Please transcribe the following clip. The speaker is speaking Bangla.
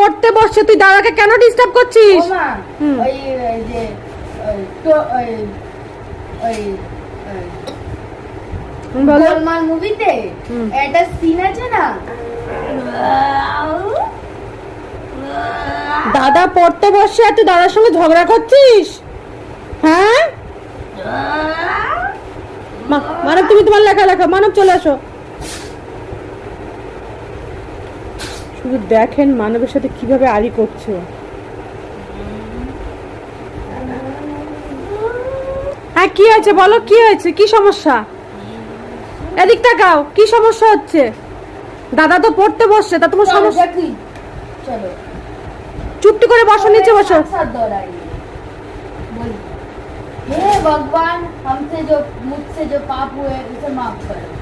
পড়তে বসছে, তুই দাদাকে কেন ডিস্টার্ব করছিস? ও মা, ওই যে তো ওই বলো। গোলমাল মুভিতে একটা সিন আছে না, দাদা পড়তে বসছে আর তুই দাদার সঙ্গে ঝগড়া করছিস? হ্যাঁ মানব, তুমি তোমার লেখা লেখা। মানব চলে আসো। শুধু দেখেন মানবের সাথে কিভাবে আড়ি করছে। হ্যাঁ কি হয়েছে বলো, কি হয়েছে, কি সমস্যা? এদিক তাকাও, কি সমস্যা হচ্ছে? দাদা তো পড়তে বসছে, তা তোমার সমস্যা? চলো চুপটি করে বসো, নিচে বসো। हे भगवान, हमसे जो मुझसे जो पाप हुए उसे माफ करो।